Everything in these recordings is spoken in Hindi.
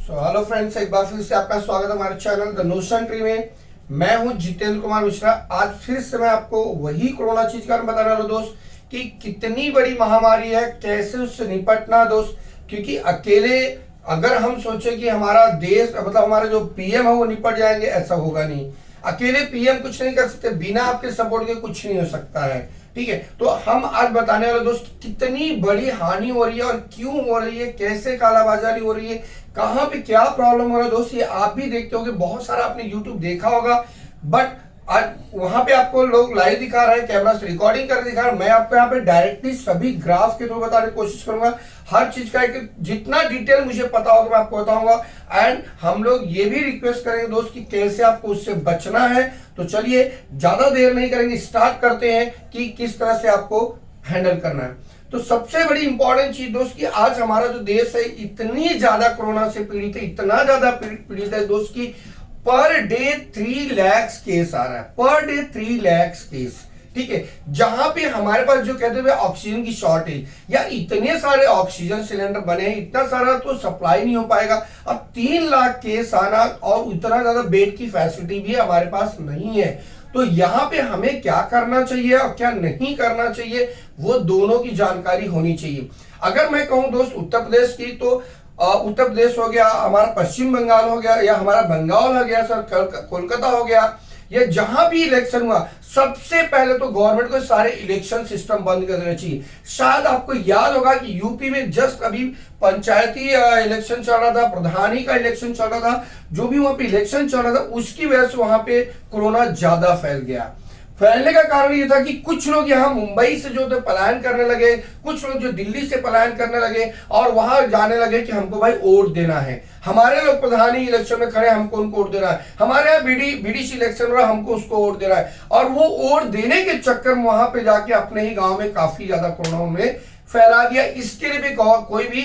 हेलो फ्रेंड्स, एक बार फिर से आपका स्वागत है हमारे चैनल द नोशन ट्री में। मैं हूं जितेंद्र कुमार मिश्रा। आज फिर से मैं आपको वही कोरोना चीज का बताने वाला दोस्त कि कितनी बड़ी महामारी है, कैसे उससे निपटना दोस्त। क्योंकि अकेले अगर हम सोचे कि हमारा देश मतलब हमारे जो पीएम है वो निपट जाएंगे, ऐसा होगा नहीं। अकेले पीएम कुछ नहीं कर सकते, बिना आपके सपोर्ट के कुछ नहीं हो सकता है। ठीक है, तो हम आज बताने वाले दोस्त कितनी बड़ी हानि हो रही है और क्यों हो रही है, कैसे कालाबाजारी हो रही है, कहां पे क्या प्रॉब्लम हो रहा है दोस्त। ये आप भी देखते होंगे, बहुत सारा आपने यूट्यूब देखा होगा, बट आज वहां पे आपको लोग लाइव दिखा रहे हैं, कैमरा से रिकॉर्डिंग कर दिखा रहे हैं। मैं आपको यहाँ पे डायरेक्टली सभी ग्राफ के थ्रू बताने की कोशिश करूंगा। हर चीज का एक जितना डिटेल मुझे पता होगा मैं आपको बताऊंगा। एंड हम लोग ये भी रिक्वेस्ट करेंगे दोस्त कि कैसे आपको उससे बचना है। तो चलिए ज्यादा देर नहीं करेंगे, स्टार्ट करते हैं कि किस तरह से आपको हैंडल करना है। तो सबसे बड़ी इंपॉर्टेंट चीज दोस्त कि आज हमारा जो देश है इतनी ज्यादा कोरोना से पीड़ित है, इतना ज्यादा पीड़ित है दोस्त की पर डे 3 लाख केस आ रहा है, पर डे 3 लाख केस। ठीक है, जहां पे हमारे पास जो कहते हुए ऑक्सीजन की शॉर्टेज या इतने सारे ऑक्सीजन सिलेंडर बने हैं, इतना सारा तो सप्लाई नहीं हो पाएगा। अब 3 लाख केस आना और इतना ज्यादा बेड की फैसिलिटी भी हमारे पास नहीं है। तो यहाँ पे हमें क्या करना चाहिए और क्या नहीं करना चाहिए, वो दोनों की जानकारी होनी चाहिए। अगर मैं कहूं दोस्त उत्तर प्रदेश की, तो उत्तर प्रदेश हो गया, हमारा पश्चिम बंगाल हो गया, या हमारा बंगाल हो गया सर, कोलकाता हो गया, या जहां भी इलेक्शन हुआ, सबसे पहले तो गवर्नमेंट को सारे इलेक्शन सिस्टम बंद कर देना चाहिए। शायद आपको याद होगा कि यूपी में जस्ट अभी पंचायती इलेक्शन चल रहा था, प्रधानी का इलेक्शन चल रहा था, जो भी वहां पे इलेक्शन चल रहा था उसकी वजह से वहां पे कोरोना ज्यादा फैल गया। फैलने का कारण ये था कि कुछ लोग यहाँ मुंबई से जो थे पलायन करने लगे, कुछ लोग जो दिल्ली से पलायन करने लगे और वहां जाने लगे कि हमको भाई वोट देना है, हमारे लोग प्रधानी इलेक्शन में खड़े, हमको उनको वोट देना है, हमारे यहाँ बीडीसी इलेक्शन हो रहा है, हमको उसको वोट देना है। और वो वोट देने के चक्कर में वहां पे जाके अपने ही गांव में काफी ज्यादा कोरोना में फैला दिया। इसके लिए भी कोई भी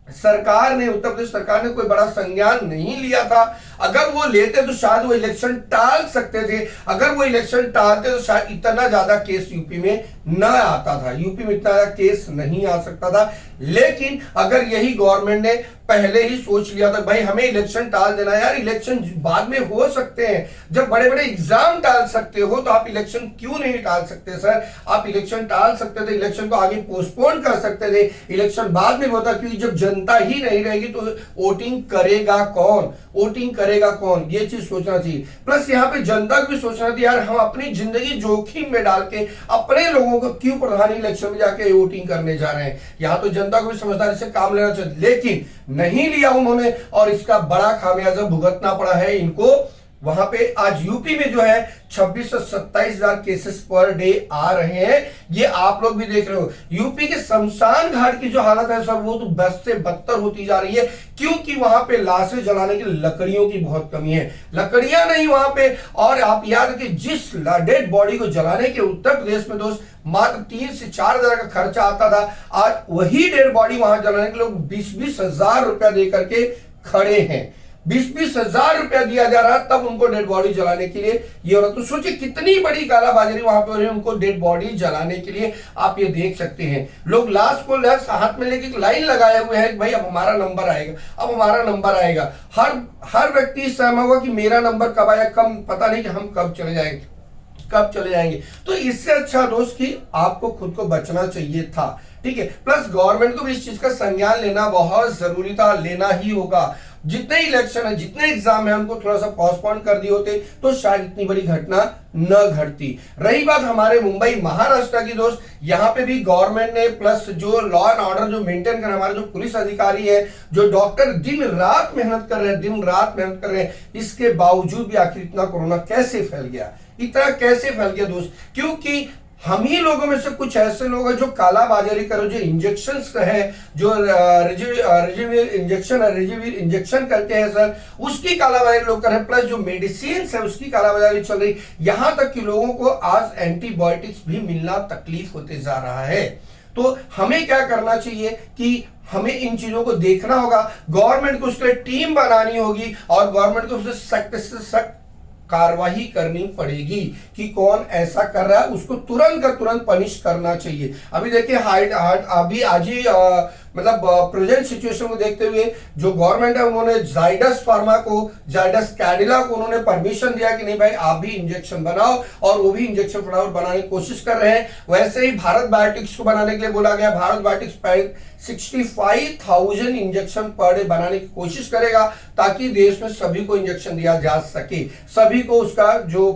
सरकार ने, उत्तर प्रदेश सरकार ने कोई बड़ा संज्ञान नहीं लिया था। अगर वो लेते तो शायद वो इलेक्शन टाल सकते थे। अगर वो इलेक्शन टालते तो शायद इतना ज्यादा केस यूपी में न आता था, यूपी में इतना ज्यादा केस नहीं आ सकता था। लेकिन अगर यही गवर्नमेंट ने पहले ही सोच लिया था भाई हमें इलेक्शन टाल देना, यार इलेक्शन बाद में हो सकते हैं, जब बड़े बड़े एग्जाम टाल सकते हो तो आप इलेक्शन क्यों नहीं टाल सकते सर। आप इलेक्शन टाल सकते थे, इलेक्शन को आगे पोस्टपोन कर सकते थे, इलेक्शन बाद में होता, क्योंकि जब जनता ही नहीं रहेगी तो वोटिंग करेगा कौन, वोटिंग करेगा कौन, ये चीज सोचना चाहिए। प्लस यहाँ पे जनता को भी सोचना चाहिए, यार हम अपनी जिंदगी जोखिम में डाल के अपने लोगों को क्यों प्रधानी इलेक्शन में जाके वोटिंग करने जा रहे हैं। यहाँ तो जनता को भी समझदारी से काम लेना चाहिए, लेकिन नहीं लिया उन्होंने और इसका बड़ा खामियाजा भुगतना पड़ा है इनको। वहां पे आज यूपी में जो है 26 से 27 हजार केसेस पर डे आ रहे हैं, ये आप लोग भी देख रहे हो। यूपी के शमशान घाट की जो हालत है सर, वो तो बद से बदतर होती जा रही है, क्योंकि वहां पे लाशें जलाने की लकड़ियों की बहुत कमी है, लकड़ियां नहीं वहां पे। और आप याद रखिए, जिस डेड बॉडी को जलाने के उत्तर प्रदेश में दोस्त मात्र 3 से 4 हजार का खर्चा आता था, आज वही डेड बॉडी वहां जलाने के लोग 20-20 हजार रुपया दे करके खड़े हैं। 20-20 हजार रुपया दिया जा रहा है तब उनको डेड बॉडी जलाने के लिए ये हो रहा। तो सोचिए कितनी बड़ी कालाबाजारी वहां पे हो रही है उनको डेड बॉडी जलाने के लिए। आप ये देख सकते हैं, लोग लाश को हाथ में लेके लाइन लगाए हुए हैं, भाई अब हमारा नंबर आएगा, अब हमारा नंबर आएगा। हर व्यक्ति सहमा होगा कि मेरा नंबर कब आएगा, कम पता नहीं कि हम कब चले जाएंगे, कब चले जाएंगे। तो इससे अच्छा दोस्त कि आपको खुद को बचना चाहिए था। ठीक है, प्लस गवर्नमेंट को भी इस चीज का संज्ञान लेना बहुत जरूरी था, लेना ही होगा। जितने इलेक्शन है, जितने एग्जाम है, उनको थोड़ा सा पोस्टपोन कर दिए होते तो शायद इतनी बड़ी घटना न घटती। रही बात हमारे मुंबई महाराष्ट्र की दोस्त, यहाँ पे भी गवर्नमेंट ने प्लस जो लॉ एंड ऑर्डर जो मेंटेन कर, हमारे जो पुलिस अधिकारी है, जो डॉक्टर दिन रात मेहनत कर रहे हैं, दिन रात मेहनत कर रहे हैं, इसके बावजूद भी आखिर इतना कोरोना कैसे फैल गया, इतना कैसे फैल गया दोस्त। क्योंकि हम ही लोगों में से कुछ ऐसे लोग हैं जो कालाबाजारी करो, जो इंजेक्शन है, जो रेजिविर इंजेक्शन करके है सर, उसकी कालाबाजारी लोग कर रहे हैं। प्लस जो मेडिसिन है उसकी कालाबाजारी चल रही, यहां तक कि लोगों को आज एंटीबायोटिक्स भी मिलना तकलीफ होते जा रहा है। तो हमें क्या करना चाहिए कि हमें इन चीजों को देखना होगा, गवर्नमेंट को उसके लिए टीम बनानी होगी और गवर्नमेंट को उससे सख्त से सख्त कार्रवाई करनी पड़ेगी कि कौन ऐसा कर रहा है, उसको तुरंत का तुरंत पनिश करना चाहिए। अभी देखिए अभी आज ही मतलब प्रेजेंट सिचुएशन को देखते हुए जो गवर्नमेंट है उन्होंने जाइडस फार्मा को, जाइडस कैडिला को उन्होंने परमिशन दिया कि नहीं भाई आप भी इंजेक्शन बनाओ, और वो भी इंजेक्शन फटाफट बनाने की कोशिश कर रहे हैं। वैसे ही भारत बायोटिक्स को बनाने के लिए बोला गया, Bharat biotics 65,000 injection per day बनाने की कोशिश करेगा ताकि देश में सभी को इंजेक्शन दिया जा सके, सभी को उसका जो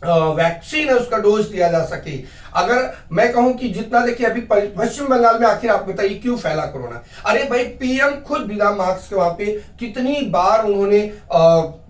वैक्सीन है उसका डोज दिया जा सके। अगर मैं कहूं कि जितना देखिए अभी पश्चिम बंगाल में आखिर आप बताइए क्यों फैला कोरोना? अरे भाई पीएम खुद बिना मास्क के वहां पे कितनी बार उन्होंने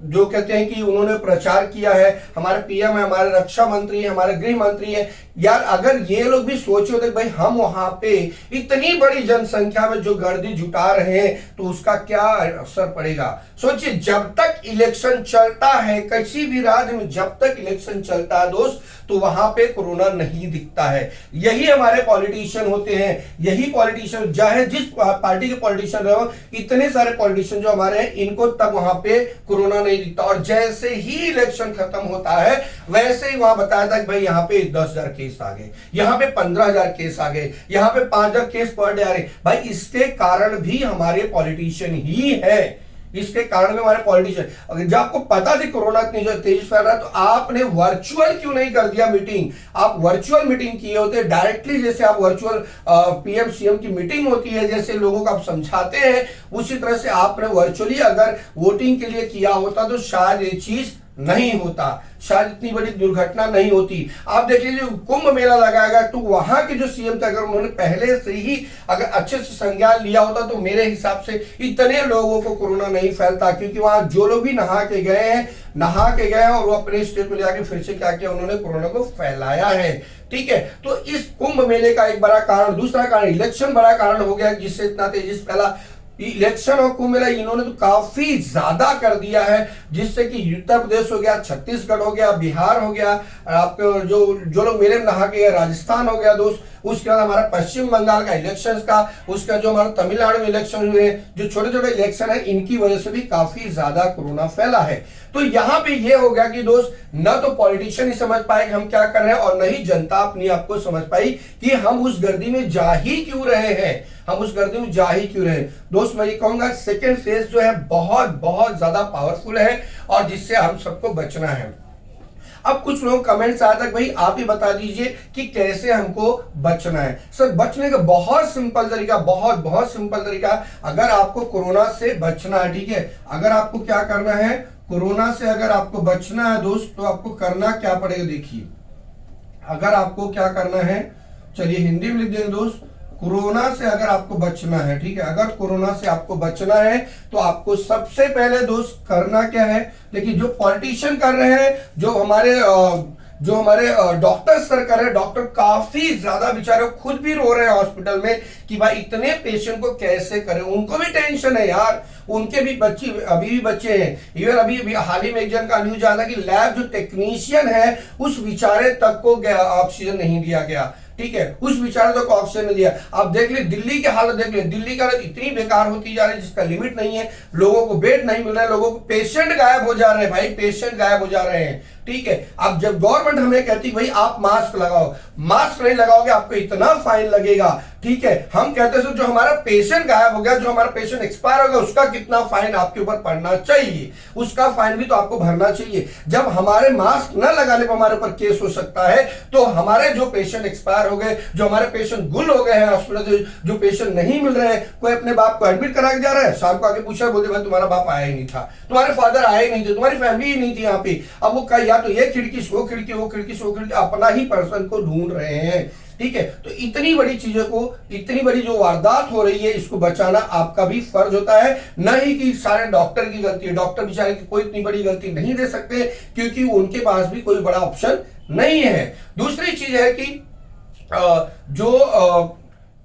जो कहते हैं कि उन्होंने प्रचार किया है, हमारे पीएम है, हमारे रक्षा मंत्री है, हमारे गृह मंत्री है। यार अगर ये लोग भी सोचे होते भाई हम वहां पे इतनी बड़ी जनसंख्या में जो गर्दी जुटा रहे हैं तो उसका क्या असर पड़ेगा। सोचिए जब तक इलेक्शन चलता है किसी भी राज्य में, जब तक इलेक्शन चलता है दोस्त, तो वहां पे कोरोना नहीं दिखता है। यही हमारे पॉलिटिशियन होते हैं, यही पॉलिटिशियन चाहे जिस पार्टी के पॉलिटिशियन रहो, इतने सारे पॉलिटिशियन जो हमारे हैं इनको तब वहां पे कोरोना नहीं दिखता। और जैसे ही इलेक्शन खत्म होता है वैसे ही वहां बताया था कि भाई यहाँ पे 10,000 केस आ गए, यहाँ पे 15,000 केस आ गए, यहाँ पे 5,000 केस पर डे आ रहे। भाई इसके कारण भी हमारे पॉलिटिशियन ही है, इसके कारण में हमारे पॉलिटिशियन। अगर जब आपको पता थी कोरोना इतनी जो तेज फैल रहा है तो आपने वर्चुअल क्यों नहीं कर दिया मीटिंग? आप वर्चुअल मीटिंग किए होते डायरेक्टली, जैसे आप वर्चुअल पीएम सीएम की मीटिंग होती है, जैसे लोगों को आप समझाते हैं, उसी तरह से आपने वर्चुअली अगर वोटिंग के लिए किया होता तो शायद ये चीज नहीं होता, शायद इतनी बड़ी दुर्घटना नहीं होती। आप देख लीजिए कुंभ मेला लगाएगा तो वहां के जो सीएम थे अगर उन्होंने पहले से ही अगर अच्छे से संज्ञान लिया होता तो मेरे हिसाब से इतने लोगों को कोरोना नहीं फैलता, क्योंकि वहां जो लोग भी नहा के गए हैं और वो अपने स्टेट में जाके फिर से क्या किया, उन्होंने कोरोना को फैलाया है। ठीक है, तो इस कुंभ मेले का एक बड़ा कारण, दूसरा कारण इलेक्शन बड़ा कारण हो गया जिससे इतना तेजी से फैला। इलेक्शन और कुंभ मेला इन्होंने तो काफी ज्यादा कर दिया है, जिससे कि उत्तर प्रदेश हो गया, छत्तीसगढ़ हो गया, बिहार हो गया, आपके जो लोग मेले में नहा के गए, राजस्थान हो गया दोस्त, उसके बाद हमारा पश्चिम बंगाल का इलेक्शन का, उसका जो हमारा तमिलनाडु में इलेक्शन हुए, जो छोटे छोटे इलेक्शन है इनकी वजह से भी काफी ज्यादा कोरोना फैला है। तो यहाँ पे ये हो गया कि दोस्त न तो पॉलिटिशियन ही समझ पाए कि हम क्या कर रहे हैं और न ही जनता अपनी आपको समझ पाई कि हम उस गर्दी में जा ही क्यों रहे हैं, हम उस गर्दी में जा ही क्यों रहे। दोस्त मैं ये कहूंगा सेकेंड फेज जो है बहुत बहुत ज्यादा पावरफुल है और जिससे हम सबको बचना है। अब कुछ लोग कमेंट्स आया था भाई आप ही बता दीजिए कि कैसे हमको बचना है। सर बचने का बहुत सिंपल तरीका, बहुत सिंपल तरीका। अगर आपको कोरोना से बचना है, ठीक है, अगर आपको क्या करना है, कोरोना से अगर आपको बचना है दोस्त तो आपको करना क्या पड़ेगा। देखिए अगर आपको क्या करना है, चलिए हिंदी में लिख देंगे दोस्त, कोरोना से अगर आपको बचना है, ठीक है, अगर कोरोना से आपको बचना है तो आपको सबसे पहले दोस्त करना क्या है। देखिए जो पॉलिटिशियन कर रहे हैं, जो हमारे डॉक्टर सर कर रहे हैं, डॉक्टर काफी ज्यादा बेचारे खुद भी रो रहे हैं हॉस्पिटल में कि भाई इतने पेशेंट को कैसे करें, उनको भी टेंशन है यार, उनके भी बच्चे अभी भी बच्चे हैं। इवन अभी हाल ही में एक जन का न्यूज आया था कि लैब जो टेक्नीशियन है उस बेचारे तक को ऑक्सीजन नहीं दिया गया, ठीक है, उस बेचारे तक ऑक्सीजन नहीं दिया। आप देख ले दिल्ली की हालत, देख ले दिल्ली की हालत इतनी बेकार होती जा रही है जिसका लिमिट नहीं है। लोगों को बेड नहीं मिल रहा है, लोगों को पेशेंट गायब हो जा रहे हैं, भाई पेशेंट गायब हो जा रहे हैं, ठीक है। अब जब गवर्नमेंट हमें कहती भाई आप मास्क लगाओ, मास्क नहीं लगाओगे आपको इतना फाइन लगेगा, ठीक है, हम कहते हैं जो हमारा पेशेंट गायब हो गया, जो हमारा पेशेंट एक्सपायर हो गया उसका कितना फाइन आपके ऊपर पड़ना चाहिए, उसका फाइन भी तो आपको भरना चाहिए। जब हमारे मास्क न लगाने पर हमारे ऊपर केस हो सकता है तो हमारे जो पेशेंट एक्सपायर हो गए, जो हमारे पेशेंट गुल हो गए हैं हॉस्पिटल से, जो पेशेंट नहीं मिल रहे हैं, कोई अपने बाप को एडमिट करा के जा रहा है, शाम को आके पूछा, बोलते भाई तुम्हारा बाप आया ही नहीं था, तुम्हारे फादर आए ही नहीं थे, तुम्हारी फैमिली ही नहीं थी यहाँ पे। अब वो या तो ये खिड़की से वो खिड़की, वो खिड़की से वो खिड़की, अपना ही पर्सन को ढूंढ रहे हैं, ठीक है। तो इतनी बड़ी चीजों को, इतनी बड़ी जो वारदात हो रही है इसको बचाना आपका भी फर्ज होता है, न ही कि सारे डॉक्टर की गलती है। डॉक्टर बेचारे की कोई इतनी बड़ी गलती नहीं दे सकते क्योंकि उनके पास भी कोई बड़ा ऑप्शन नहीं है। दूसरी चीज है कि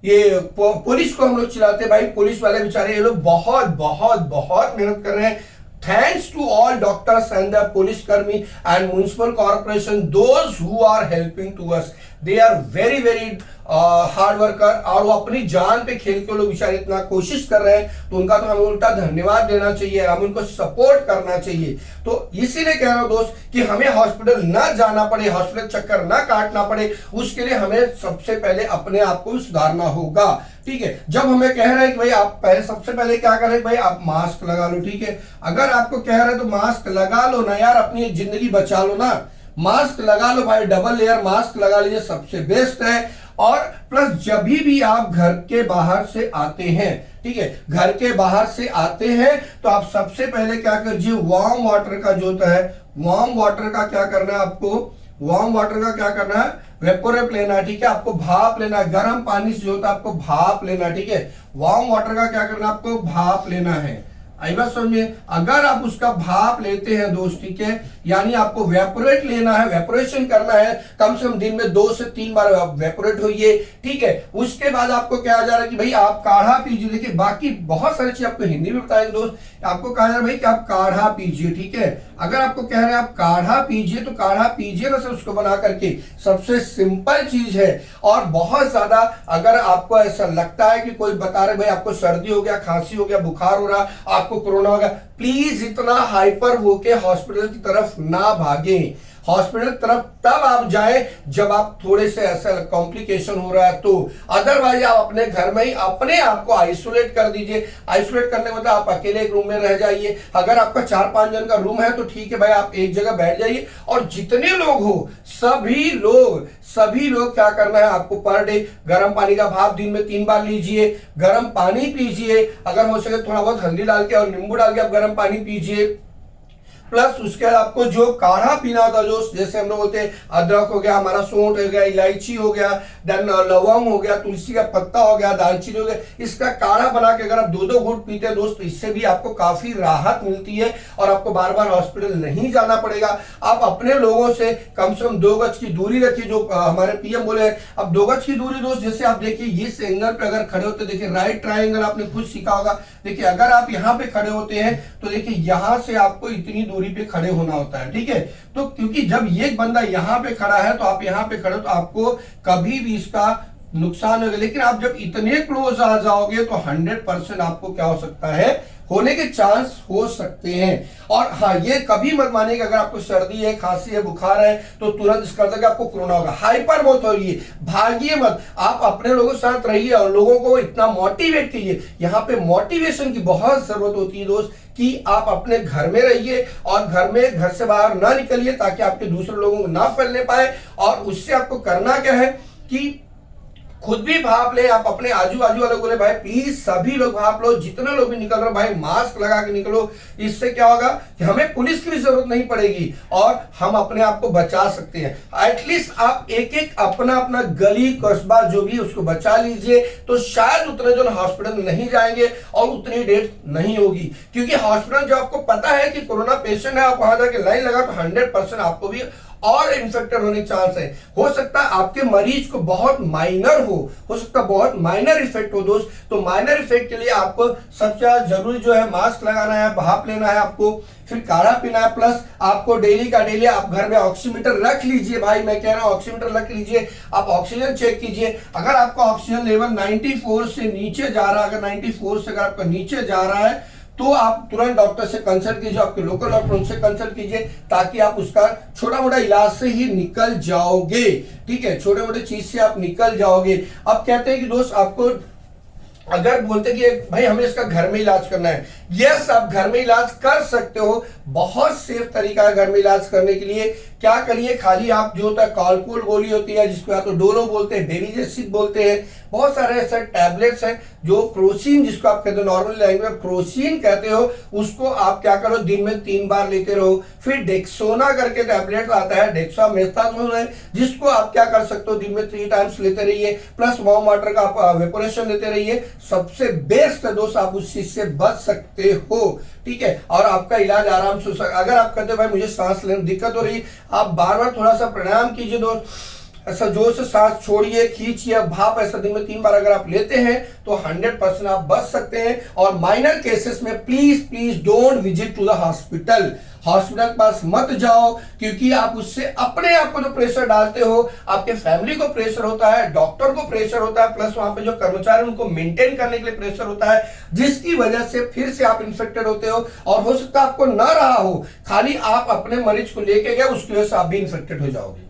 ये पुलिस को हम लोग चिल्लाते हैं, भाई पुलिस वाले बेचारे ये लोग बहुत बहुत बहुत मेहनत कर रहे हैं। Thanks to all doctors and the police कर्मी and municipal corporation, those who are helping to us. They are very very hard worker, और वो अपनी जान पे खेल के लोग बेचारे इतना कोशिश कर रहे हैं, तो उनका तो हमें उल्टा धन्यवाद देना चाहिए, हम उनको सपोर्ट करना चाहिए। तो इसीलिए कह रहा हूं दोस्त कि हमें हॉस्पिटल ना जाना पड़े, हॉस्पिटल चक्कर ना काटना पड़े, उसके लिए हमें सबसे पहले अपने आप को सुधारना होगा। ठीक है, जब हमें कह रहे हैं कि भाई आप पहले सबसे पहले क्या करें, भाई आप मास्क लगा लो। ठीक है, अगर आपको कह रहे हैं तो मास्क लगा लो ना यार, अपनी जिंदगी बचा लो ना, मास्क लगा लो भाई, डबल लेयर मास्क लगा लीजिए, सबसे बेस्ट है। और प्लस जब भी आप घर के बाहर से आते हैं, ठीक है, घर के बाहर से आते हैं तो आप सबसे पहले क्या कीजिए, वार्म वाटर का जो होता है, वार्म वाटर का क्या करना है आपको, वार्म वाटर का क्या करना है, वेपोरेप लेना है। ठीक है, आपको भाप लेना है, गर्म पानी से जो होता है आपको भाप लेना है। ठीक है, वार्म वाटर का क्या करना है, आपको भाप लेना है। आई बात समझिए, अगर आप उसका भाप लेते हैं दोस्त, ठीक है, यानी आपको वेपोरेट लेना है, वेपोरेशन करना है, कम से कम दिन में 2 से 3 बार वेपोरेट होइए। ठीक है, उसके बाद आपको क्या जा रहा है कि भाई आप काढ़ा पीजिए। देखिए बाकी बहुत सारी चीज आपको हिंदी में बताएंगे दोस्त, आपको कहा जा रहा है भाई कि आप काढ़ा पीजिए। ठीक है, अगर आपको कह रहे हैं आप काढ़ा पीजिए तो काढ़ा पीजिए ना, उसको बना करके, सबसे सिंपल चीज है। और बहुत ज्यादा अगर आपको ऐसा लगता है कि कोई बता रहे भाई आपको सर्दी हो गया, खांसी हो गया, बुखार हो रहा, आपको कोरोना हो गया, प्लीज इतना हाइपर होके हॉस्पिटल की तरफ ना भागे। हॉस्पिटल तरफ तब आप जाएं जब आप थोड़े से ऐसा कॉम्प्लिकेशन हो रहा है तो, अदरवाइज आप अपने घर में ही अपने आप को आइसोलेट कर दीजिए। आइसोलेट करने का मतलब आप अकेले एक रूम में रह जाइए। अगर आपका 4-5 जन का रूम है तो ठीक है भाई, आप एक जगह बैठ जाइए, और जितने लोग हो सभी लोग क्या करना है आपको, पर डे गर्म पानी का भाप दिन में 3 बार लीजिए, गर्म पानी पीजिए, अगर हो सके थोड़ा बहुत हल्दी डाल के और नींबू डाल के आप गर्म पानी पीजिए। प्लस उसके बाद आपको जो काढ़ा पीना होता है, जो जैसे हम लोग बोलते हैं अदरक हो गया, हमारा सौंठ हो गया, इलायची हो गया, देन लवंग हो गया, तुलसी का पत्ता हो गया, दालचीनी हो गया, इसका काढ़ा बना के अगर आप 2-2 घूंट पीते हैं दोस्त, इससे भी आपको काफी राहत मिलती है और आपको बार बार हॉस्पिटल नहीं जाना पड़ेगा। आप अपने लोगों से कम 2 गज की दूरी रखिए, जो हमारे पीएम बोले हैं। अब 2 गज की दूरी दोस्त, जैसे आप देखिए इस एंगल पे अगर खड़े होते, देखिए राइट ट्रायंगल आपने खुद सीखा होगा। देखिए अगर आप यहाँ पे खड़े होते हैं तो देखिए यहां से आपको इतनी दूरी पे खड़े होना होता है। ठीक है, तो क्योंकि जब ये बंदा यहाँ पे खड़ा है तो आप यहाँ पे खड़े हो, तो आपको कभी भी इसका नुकसान होगा। लेकिन आप जब इतने क्लोज आ जाओगे तो 100% आपको क्या हो सकता है, होने के चांस हो सकते हैं। और हाँ, ये कभी मत मानिएगा अगर आपको सर्दी है, खांसी है, बुखार है तो तुरंत इसका मतलब आपको कोरोना होगा। हाइपर मत होइए, भागिए मत, आप अपने लोगों के साथ रहिए और लोगों को इतना मोटिवेट कीजिए। यहाँ पे मोटिवेशन की बहुत जरूरत होती है दोस्त, कि आप अपने घर में रहिए और घर से बाहर ना निकलिए, ताकि आपके दूसरे लोगों को ना फैलने पाए। और उससे आपको करना क्या है कि खुद भी भाप ले, आप अपने आजू बाजू वालों को बोले भाई प्लीज सभी लोग भाप लो, जितने लोग भी निकल रहे हो भाई मास्क लगा के निकलो। इससे क्या होगा कि हमें पुलिस की भी जरूरत नहीं पड़ेगी और हम अपने आप को बचा सकते हैं। एटलीस्ट आप एक अपना गली कस्बा जो भी उसको बचा लीजिए, तो शायद उतने जो हॉस्पिटल नहीं जाएंगे और उतनी डेथ नहीं होगी। क्योंकि हॉस्पिटल जो आपको पता है कि कोरोना पेशेंट है, आप वहां जाके लाइन लगा तो 100% आपको भी और इन्फेक्टेड होने के चांस है। हो सकता है आपके मरीज को बहुत माइनर हो सकता है बहुत माइनर इफेक्ट हो दोस्त। तो माइनर इफेक्ट के लिए आपको सबसे जरूरी जो है मास्क लगाना है, भाप लेना है आपको, फिर काढ़ा पीना है, प्लस आपको डेली का डेली आप घर में ऑक्सीमीटर रख लीजिए। भाई मैं कह रहा हूं ऑक्सीमीटर रख लीजिए, आप ऑक्सीजन चेक कीजिए। अगर आपका ऑक्सीजन लेवल 94 से नीचे जा रहा है, अगर 94 से अगर आपका नीचे जा रहा है तो आप तुरंत डॉक्टर से कंसल्ट कीजिए, आपके लोकल डॉक्टर उनसे कंसल्ट कीजिए, ताकि आप उसका छोटा मोटा इलाज से ही निकल जाओगे। ठीक है, छोटे मोटे चीज से आप निकल जाओगे। अब कहते हैं कि दोस्त आपको अगर बोलते कि भाई हमें इसका घर में इलाज करना है, यस आप घर में इलाज कर सकते हो। बहुत सेफ तरीका है घर में इलाज करने के लिए। क्या करिए, खाली आप जो होता है कॉलपोल गोली होती है, जिसको या तो डोलो बोलते हैं, डेविजेसिक बोलते हैं, बहुत सारे ऐसे टैबलेट्स हैं जो क्रोसिन, जिसको आप कहते हो नॉर्मल लैंग्वेज में क्रोसिन कहते हो, उसको आप क्या करो दिन में 3 बार लेते रहो। फिर डेक्सोना करके टैबलेट आता है, डेक्सामेथासोन है, जिसको आप क्या कर सकते हो दिन में 3 टाइम्स लेते रहिए। प्लस वार्म वाटर का आप वेपोरेशन लेते रहिए। सबसे बेस्ट है दोस्त, आप उस चीज से बच सकते हो। ठीक है, और आपका इलाज आराम से हो सकता। अगर आप कहते हो भाई मुझे सांस लेने में दिक्कत हो रही, आप बार बार थोड़ा सा प्राणायाम कीजिए दोस्त, ऐसा जोर से सांस छोड़िए, खींचिए, भाप ऐसा दिन में 3 बार अगर आप लेते हैं तो 100% आप बच सकते हैं। और माइनर केसेस में please please don't visit to the hospital, hospital के पास मत जाओ, क्योंकि आप उससे अपने आप को जो प्रेशर डालते हो, आपके फैमिली को प्रेशर होता है, डॉक्टर को प्रेशर होता है, प्लस वहां पे जो कर्मचारी उनको मेंटेन करने के लिए प्रेशर होता है, जिसकी वजह से फिर से आप इन्फेक्टेड होते हो। और हो सकता है आपको ना रहा हो, खाली आप अपने मरीज को लेके गए, उसकी वजह से आप भी इन्फेक्टेड हो जाओगे।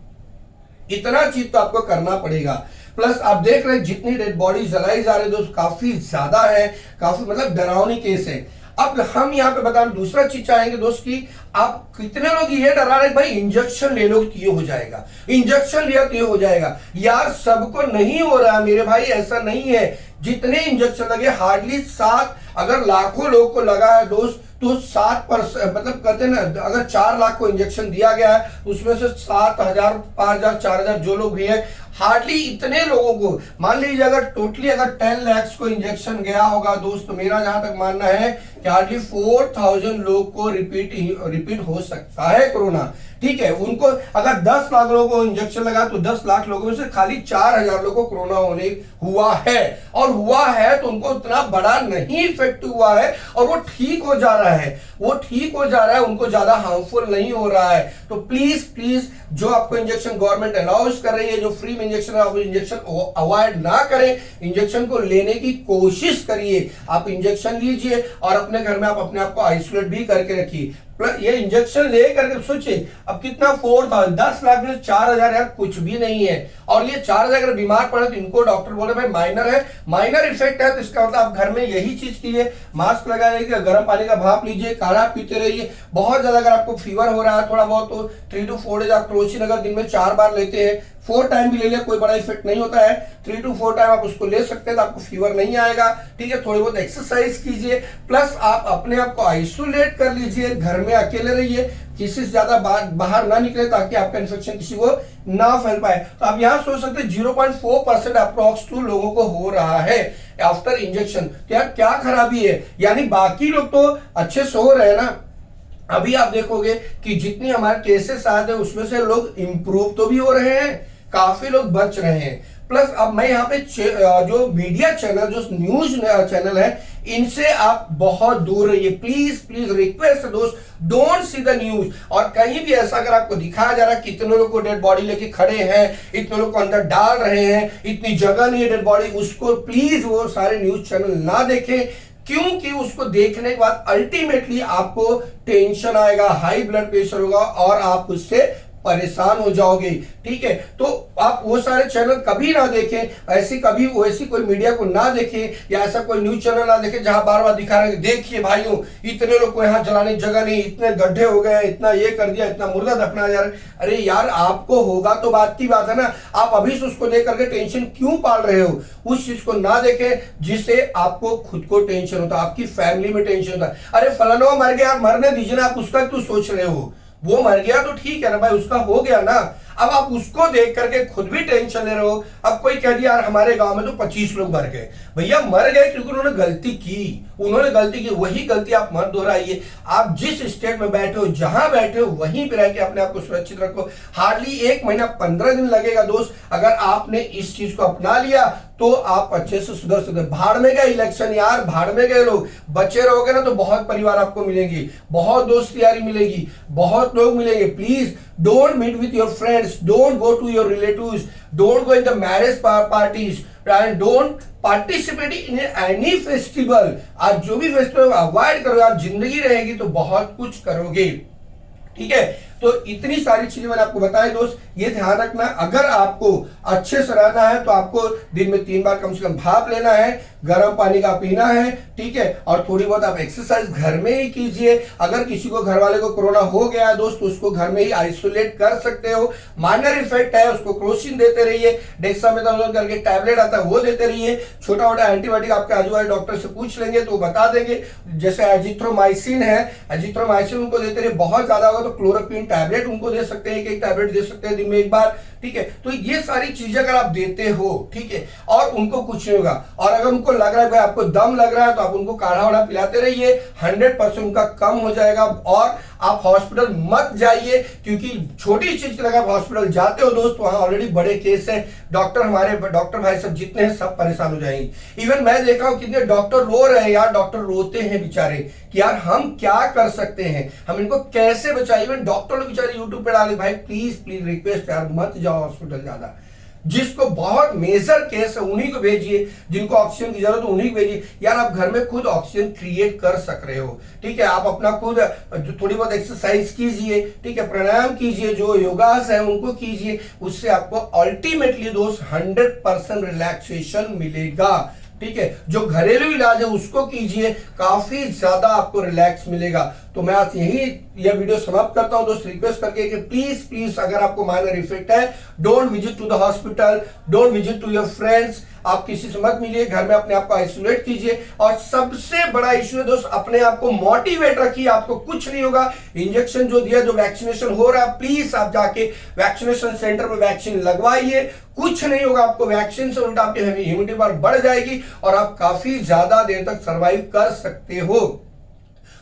इतना चीज तो आपको करना पड़ेगा। प्लस आप देख रहे हैं जितनी डेड बॉडी जलाई जा रही है दोस्त, काफी ज्यादा है, काफी मतलब डरावनी केस है। अब हम यहाँ पे बताना दूसरा चीज चाहेंगे दोस्त कि आप कितने लोग ये डरा रहे भाई इंजेक्शन ले लो तो ये हो जाएगा, इंजेक्शन लिया तो ये हो जाएगा। यार सबको नहीं हो रहा है मेरे भाई, ऐसा नहीं है। जितने इंजेक्शन लगे हार्डली 7, अगर लाखों लोग को लगा है दोस्त तो 7% मतलब कहते हैं ना, अगर 4 लाख को इंजेक्शन दिया गया है उसमें से 7,000, 5,000, 4,000 जो लोग भी है, हार्डली इतने लोगों को, मान लीजिए अगर टोटली अगर 10 लाख को इंजेक्शन गया होगा दोस्त, तो मेरा जहां तक मानना है कि हार्डली 4,000 लोग को रिपीट हो सकता है कोरोना। ठीक है, उनको अगर 10 लाख लोगों को इंजेक्शन लगा तो 10 लाख लोगों में से खाली 4,000 लोगों को कोरोना होने हुआ है, और हुआ है तो उनको उतना बड़ा नहीं इफेक्ट हुआ है, और वो ठीक हो जा रहा है, वो ठीक हो जा रहा है, उनको ज्यादा हार्मफुल नहीं हो रहा है। तो प्लीज प्लीज जो आपको इंजेक्शन गवर्नमेंट अलाउंस कर रही है, जो फ्री में इंजेक्शन है, आप इंजेक्शन अवॉइड ना करें, इंजेक्शन को लेने की कोशिश करिए। आप इंजेक्शन लीजिए और अपने घर में आप अपने आप को आइसोलेट भी करके रखिए। ये इंजेक्शन ले करके सोचिए अब कितना 4,000, 10 लाख में 4,000 यार कुछ भी नहीं है। और ये 4,000 अगर बीमार पड़े तो इनको डॉक्टर बोले भाई माइनर है, माइनर इफेक्ट है, तो इसका मतलब आप घर में यही चीज कीजिए, मास्क लगाइए, गर्म पानी का भाप लीजिए, काढ़ा पीते रहिए। बहुत ज्यादा अगर आपको फीवर हो रहा है थोड़ा बहुत तो 3 to 4 डेज आप क्रोसिन अगर दिन में 4 बार लेते हैं, 4 टाइम भी ले लिया कोई बड़ा इफेक्ट नहीं होता है, 3 to 4 टाइम आप उसको ले सकते हैं तो आपको फीवर नहीं आएगा। ठीक है, थोड़ी बहुत एक्सरसाइज कीजिए, प्लस आप अपने आप को आइसोलेट कर लीजिए, घर में अकेले रहिए, किसी से ज्यादा बाहर ना निकले ताकि आपका इन्फेक्शन किसी को ना फैल पाए। तो आप यहाँ सोच सकते हैं 0.4% अप्रोक्स टू लोगों को हो रहा है आफ्टर इंजेक्शन। क्या खराबी है, यानी बाकी लोग तो अच्छे से हो रहे हैं ना। अभी आप देखोगे कि जितनी हमारे केसेस आते हैं उसमें से लोग इंप्रूव तो भी हो रहे हैं, काफी लोग बच रहे हैं। प्लस अब मैं यहाँ पे जो मीडिया चैनल, जो न्यूज चैनल है, इनसे आप बहुत दूर रहिए। प्लीज प्लीज रिक्वेस्ट है दोस्त, डोंट सी द न्यूज। और कहीं भी ऐसा अगर आपको दिखाया जा रहा है कितने लोग को डेड बॉडी लेके खड़े हैं, इतने लोग को अंदर डाल रहे हैं, इतनी जगह नहीं है डेड बॉडी, उसको प्लीज वो सारे न्यूज चैनल ना देखें, क्योंकि उसको देखने के बाद अल्टीमेटली आपको टेंशन आएगा, हाई ब्लड प्रेशर होगा और आप उससे परेशान हो जाओगे। ठीक है, तो आप वो सारे चैनल कभी ना देखें, ऐसी कभी वैसी कोई मीडिया को ना देखें, या ऐसा कोई न्यूज चैनल ना देखें जहां बार बार दिखा रहे हैं देखिए भाइयों इतने लोग को यहाँ जलाने की जगह नहीं, इतने गड्ढे हो गए, इतना ये कर दिया, इतना मुर्दा दफना जा रहा है। अरे यार आपको होगा तो बात की बात है ना, आप अभी से उसको देख करके टेंशन क्यों पाल रहे हो? उस चीज को ना देखें जिससे आपको खुद को टेंशन होता है, आपकी फैमिली में टेंशन होता है। अरे फलाना मर गया, मरने दीजिए ना, आप उसका क्यों सोच रहे हो? वो मर गया तो ठीक है ना भाई, उसका हो गया ना। अब आप उसको देख करके खुद भी टेंशन ले रहे हो। अब कोई कह दिया यार हमारे गांव में तो 25 लोग मर गए, भैया मर गए क्योंकि उन्होंने गलती की, वही गलती आप मत दोहराइए। आप जिस स्टेट में बैठे हो, जहां बैठे हो, वहीं पे रह के अपने आप को सुरक्षित रखो। हार्डली 1 महीना 15 दिन लगेगा दोस्त, अगर आपने इस चीज को अपना लिया तो आप अच्छे से सुधर सकते। भाड़ में गए इलेक्शन यार, भाड़ में गए लोग, बचे रहोगे ना तो बहुत परिवार आपको मिलेंगी, बहुत दोस्त यारी मिलेगी, बहुत लोग मिलेंगे। Please don't meet with your friends, don't go to your relatives, don't go in the marriage parties and don't participate in any festival. आज जो भी फेस्टिवल अवॉइड करो यार, जिंदगी रहेगी तो बहुत कुछ करोगे। ठीक है, तो इतनी सारी चीजें मैंने आपको बताई दोस्त, ये ध्यान रखना। अगर आपको अच्छे से रहना है तो आपको दिन में 3 बार कम से कम भाप लेना है, गर्म पानी का पीना है। ठीक है, और थोड़ी बहुत आप एक्सरसाइज घर में ही कीजिए। अगर किसी को घर वाले को कोरोना हो गया है दोस्त, उसको घर में ही आइसोलेट कर सकते हो। माइनर इफेक्ट है, उसको क्रोसिन देते रहिए, डेक्सामेथासोन करके टैबलेट आता है वो देते रहिए। छोटा मोटा एंटीबायोटिक आपके आजू बाजू डॉक्टर से पूछ लेंगे तो वो बता देंगे, जैसे एजिथ्रोमाइसिन है, एजिथ्रोमाइसिन उनको देते रहिए। बहुत ज्यादा होगा तो क्लोरोक्विन टैबलेट उनको दे सकते हैं, एक टैबलेट दे सकते हैं दिन में 1 बार। ठीक है। तो ये सारी चीजें अगर आप देते हो, ठीक है, और उनको कुछ नहीं होगा, और अगर उनको लग रहा है भाई आपको दम लग रहा है तो आप उनको काढ़ा वाढ़ा पिलाते रहिए, 100% उनका कम हो जाएगा। और आप हॉस्पिटल मत जाइए, क्योंकि छोटी चीज के लगा आप हॉस्पिटल जाते हो दोस्त, वहां ऑलरेडी बड़े केस है, हमारे डॉक्टर भाई सब जितने हैं सब परेशान हो जाएंगे। इवन मैं देखा हूं कितने डॉक्टर रो रहे हैं यार, डॉक्टर रोते हैं बेचारे कि यार हम क्या कर सकते हैं, हम इनको कैसे बचाए। इवन डॉक्टर लोग बेचारे यूट्यूब पे डाले, भाई प्लीज प्लीज रिक्वेस्ट यार मत जाओ हॉस्पिटल ज्यादा, जिसको बहुत मेजर केस है उन्हीं को भेजिए, जिनको ऑक्सीजन की जरूरत है उन्हीं को भेजिए। यार आप घर में खुद ऑक्सीजन क्रिएट कर सक रहे हो, ठीक है, आप अपना खुद जो थोड़ी बहुत एक्सरसाइज कीजिए, ठीक है, प्राणायाम कीजिए, जो योगास है उनको कीजिए, उससे आपको अल्टीमेटली दोस्त 100% रिलैक्सेशन मिलेगा, ठीक है। जो घरेलू इलाज है उसको कीजिए, काफी ज्यादा आपको रिलैक्स मिलेगा। तो मैं आज यह वीडियो समाप्त करता हूं दोस्त, रिक्वेस्ट करके कि प्लीज प्लीज अगर आपको माइनर इफेक्ट है, don't visit to the hospital, don't visit to your friends, आप किसी से मत मिलिए, घर में अपने आप को आइसोलेट कीजिए। और सबसे बड़ा इश्यू है दोस्त, अपने आप को मोटिवेट रखिए, आपको कुछ नहीं होगा। इंजेक्शन जो दिया, जो वैक्सीनेशन हो रहा है, प्लीज आप जाके वैक्सीनेशन सेंटर में वैक्सीन लगवाइए, कुछ नहीं होगा आपको। वैक्सीन से उल्टा आपकी इम्यूनिटी पावर बढ़ जाएगी और आप काफी ज्यादा देर तक सर्वाइव कर सकते हो।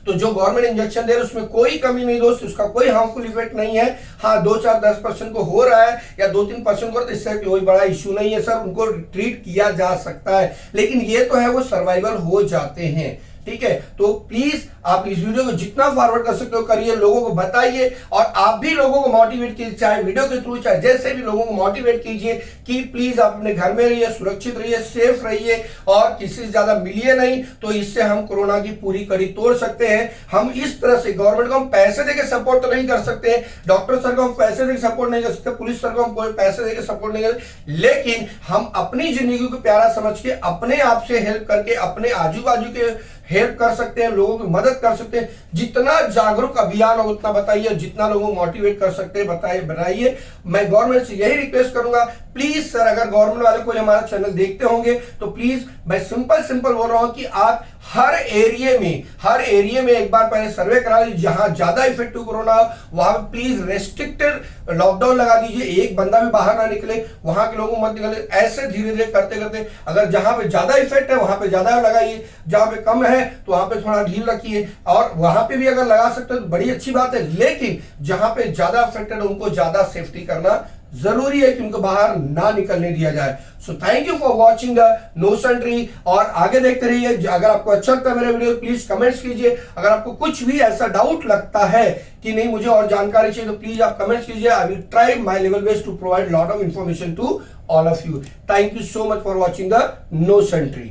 तो जो गवर्नमेंट इंजेक्शन दे रहे हैं उसमें कोई कमी नहीं दोस्त, उसका कोई हार्मफुल इफेक्ट नहीं है। हाँ 2-4-10% को हो रहा है या 2-3% को, इससे कोई बड़ा इश्यू नहीं है सर, उनको ट्रीट किया जा सकता है, लेकिन ये तो है वो सर्वाइवल हो जाते हैं, ठीक है। तो प्लीज आप इस वीडियो को जितना फॉरवर्ड कर सकते हो करिए, लोगों को बताइए, और आप भी लोगों को मोटिवेट कीजिए, चाहे वीडियो के थ्रू चाहे जैसे भी लोगों को मोटिवेट कीजिए कि प्लीज आप अपने घर में रहिए, सुरक्षित रहिए, सेफ रहिए, और किसी से ज्यादा मिलिए नहीं। तो इससे हम कोरोना की पूरी कड़ी तोड़ सकते हैं। हम इस तरह से गवर्नमेंट को हम पैसे देकर सपोर्ट तो नहीं कर सकते हैं, डॉक्टर सर को हम पैसे देकर सपोर्ट नहीं कर सकते, पुलिस सर को हम कोई पैसे देकर सपोर्ट नहीं कर सकते, लेकिन हम अपनी जिंदगी को प्यारा समझ के अपने आप से हेल्प करके अपने आजू बाजू के हेल्प कर सकते हैं, लोगों की मदद कर सकते हैं। जितना जागरूक अभियान हो उतना बताइए, जितना लोगों को मोटिवेट कर सकते हैं बताइए, बनाइए। मैं गवर्नमेंट से यही रिक्वेस्ट करूंगा, प्लीज सर अगर गवर्नमेंट वाले कोई हमारा चैनल देखते होंगे तो प्लीज मैं सिंपल बोल रहा हूं कि आप हर एरिया में एक बार पहले सर्वे करा लीजिए, जहां ज्यादा इफेक्टिव कोरोना हो वहां प्लीज रेस्ट्रिक्टेड लॉकडाउन लगा दीजिए, एक बंदा भी बाहर ना निकले, वहां के लोगों मत निकले। ऐसे धीरे धीरे करते करते अगर जहां पे ज्यादा इफेक्ट है वहां पे ज्यादा लगाइए, जहां पे कम है तो वहां पे थोड़ा ढील रखिए, और वहां पे भी अगर लगा सकते हो तो बड़ी अच्छी बात है, लेकिन जहां पे ज्यादा अफेक्टेड है उनको ज्यादा सेफ्टी करना जरूरी है कि उनको बाहर ना निकलने दिया जाए। So thank you for watching the notion tree, और आगे देखते रहिए। अगर आपको अच्छा लगता है मेरा वीडियो प्लीज कमेंट्स कीजिए, अगर आपको कुछ भी ऐसा डाउट लगता है कि नहीं मुझे और जानकारी चाहिए तो प्लीज आप कमेंट्स कीजिए। I will try my level best to provide lot of information to all of you. Thank you so much for watching the notion tree.